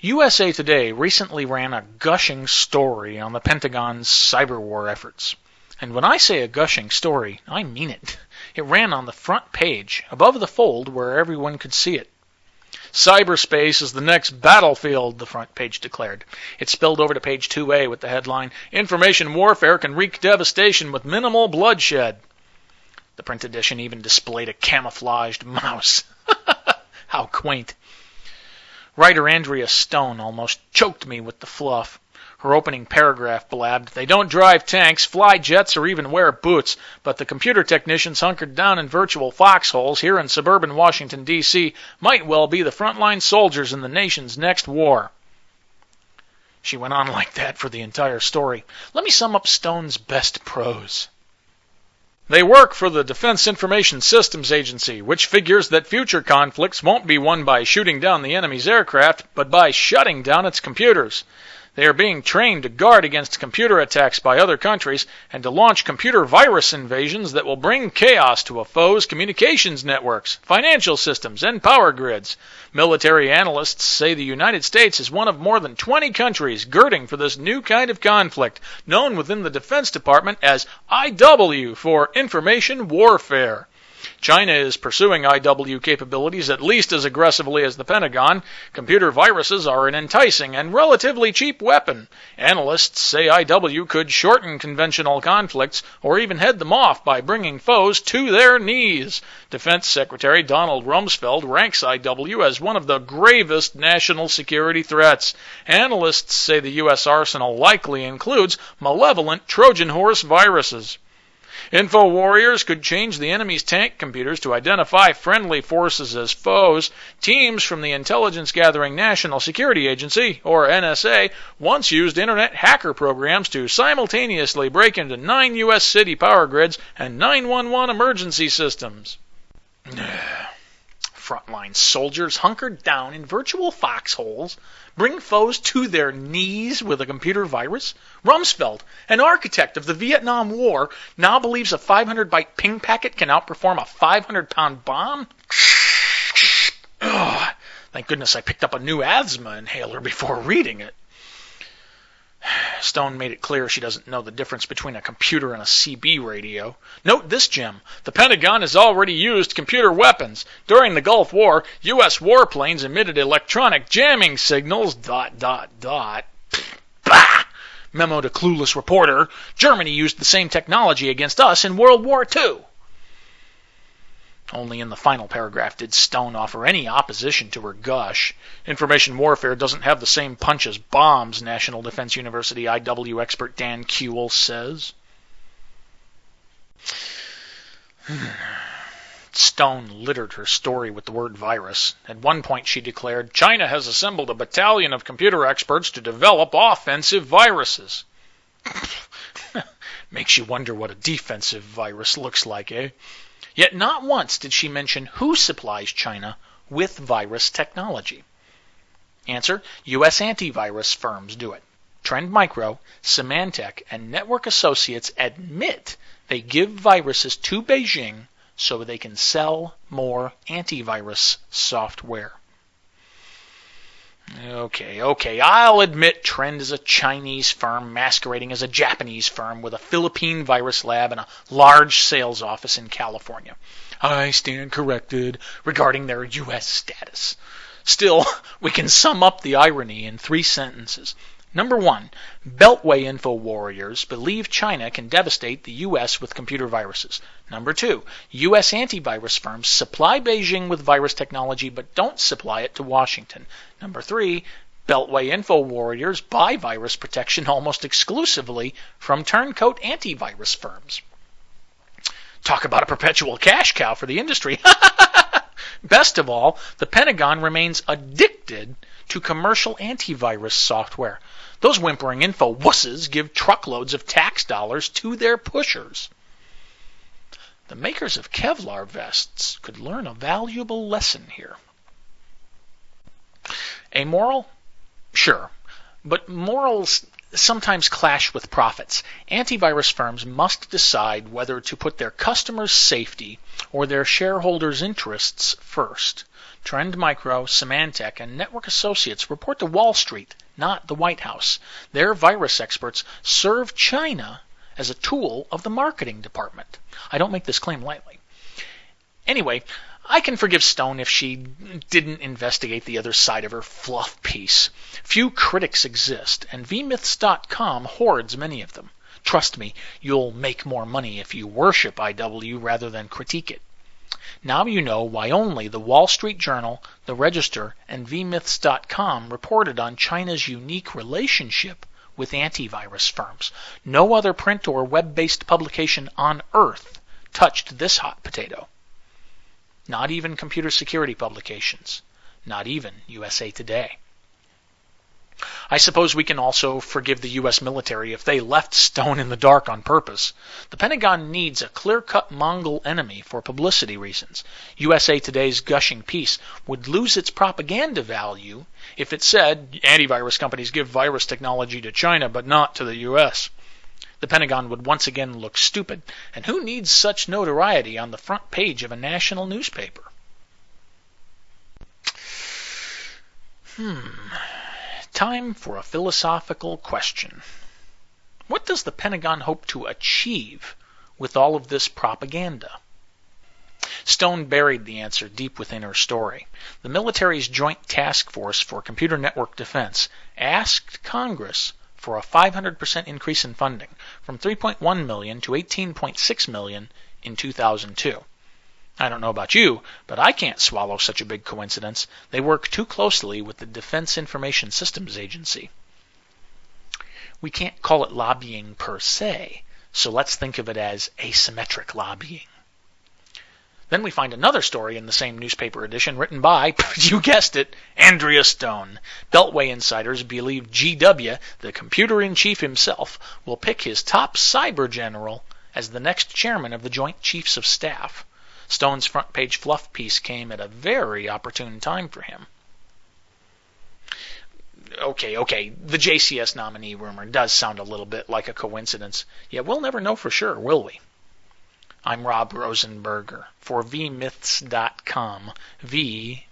USA Today recently ran a gushing story on the Pentagon's cyber war efforts. And when I say a gushing story, I mean it. It ran on the front page, above the fold where everyone could see it. Cyberspace is the next battlefield, the front page declared. It spilled over to page 2A with the headline, Information Warfare Can Wreak Devastation with Minimal Bloodshed. The print edition even displayed a camouflaged mouse. How quaint. Writer Andrea Stone almost choked me with the fluff. Her opening paragraph blabbed, They don't drive tanks, fly jets, or even wear boots, but the computer technicians hunkered down in virtual foxholes here in suburban Washington, D.C. might well be the frontline soldiers in the nation's next war. She went on like that for the entire story. Let me sum up Stone's best prose. They work for the Defense Information Systems Agency, which figures that future conflicts won't be won by shooting down the enemy's aircraft, but by shutting down its computers. They are being trained to guard against computer attacks by other countries and to launch computer virus invasions that will bring chaos to a foe's communications networks, financial systems, and power grids. Military analysts say the United States is one of more than 20 countries girding for this new kind of conflict, known within the Defense Department as IW for Information Warfare. China is pursuing IW capabilities at least as aggressively as the Pentagon. Computer viruses are an enticing and relatively cheap weapon. Analysts say IW could shorten conventional conflicts or even head them off by bringing foes to their knees. Defense Secretary Donald Rumsfeld ranks IW as one of the gravest national security threats. Analysts say the U.S. arsenal likely includes malevolent Trojan horse viruses. Info warriors could change the enemy's tank computers to identify friendly forces as foes. Teams from the Intelligence-Gathering National Security Agency, or NSA, once used internet hacker programs to simultaneously break into 9 U.S. city power grids and 911 emergency systems. Frontline soldiers hunkered down in virtual foxholes, bring foes to their knees with a computer virus? Rumsfeld, an architect of the Vietnam War, now believes a 500-byte ping packet can outperform a 500-pound bomb? Ugh, thank goodness I picked up a new asthma inhaler before reading it. Stone made it clear she doesn't know the difference between a computer and a CB radio. Note this gem. The Pentagon has already used computer weapons. During the Gulf War, U.S. warplanes emitted electronic jamming signals, ... Bah! Memo to clueless reporter. Germany used the same technology against us in World War II. Only in the final paragraph did Stone offer any opposition to her gush. Information warfare doesn't have the same punch as bombs, National Defense University IW expert Dan Kuehl says. Stone littered her story with the word virus. At one point she declared, China has assembled a battalion of computer experts to develop offensive viruses. Makes you wonder what a defensive virus looks like, eh? Yet not once did she mention who supplies China with virus technology. Answer, U.S. antivirus firms do it. Trend Micro, Symantec, and Network Associates admit they give viruses to Beijing so they can sell more antivirus software. Okay, I'll admit Trend is a Chinese firm masquerading as a Japanese firm with a Philippine virus lab and a large sales office in California. I stand corrected regarding their U.S. status. Still, we can sum up the irony in 3 sentences. Number 1, Beltway info warriors believe China can devastate the U.S. with computer viruses. Number 2, U.S. antivirus firms supply Beijing with virus technology but don't supply it to Washington. Number 3, Beltway info warriors buy virus protection almost exclusively from turncoat antivirus firms. Talk about a perpetual cash cow for the industry. Best of all, the Pentagon remains addicted to commercial antivirus software. Those whimpering info wusses give truckloads of tax dollars to their pushers. The makers of Kevlar vests could learn a valuable lesson here. Amoral? Sure. But morals sometimes clash with profits. Antivirus firms must decide whether to put their customers' safety or their shareholders' interests first. Trend Micro, Symantec, and Network Associates report to Wall Street, not the White House. Their virus experts serve China as a tool of the marketing department. I don't make this claim lightly. Anyway, I can forgive Stone if she didn't investigate the other side of her fluff piece. Few critics exist, and vmyths.com hoards many of them. Trust me, you'll make more money if you worship IW rather than critique it. Now you know why only the Wall Street Journal, the Register, and vmyths.com reported on China's unique relationship with antivirus firms. No other print or web-based publication on Earth touched this hot potato. Not even computer security publications. Not even USA Today. I suppose we can also forgive the U.S. military if they left Stone in the dark on purpose. The Pentagon needs a clear-cut Mongol enemy for publicity reasons. USA Today's gushing piece would lose its propaganda value if it said antivirus companies give virus technology to China but not to the U.S. The Pentagon would once again look stupid, and who needs such notoriety on the front page of a national newspaper? Time for a philosophical question. What does the Pentagon hope to achieve with all of this propaganda? Stone buried the answer deep within her story. The military's Joint Task Force for Computer Network Defense asked Congress for a 500% increase in funding, from $3.1 million to $18.6 million in 2002. I don't know about you, but I can't swallow such a big coincidence. They work too closely with the Defense Information Systems Agency. We can't call it lobbying per se, so let's think of it as asymmetric lobbying. Then we find another story in the same newspaper edition written by, you guessed it, Andrea Stone. Beltway insiders believe GW, the computer-in-chief himself, will pick his top cyber general as the next chairman of the Joint Chiefs of Staff. Stone's front-page fluff piece came at a very opportune time for him. Okay, the JCS nominee rumor does sound a little bit like a coincidence. Yet we'll never know for sure, will we? I'm Rob Rosenberger for vmyths.com, vmyths.com.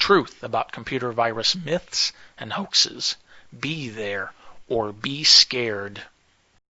Truth about computer virus myths and hoaxes. Be there or be scared.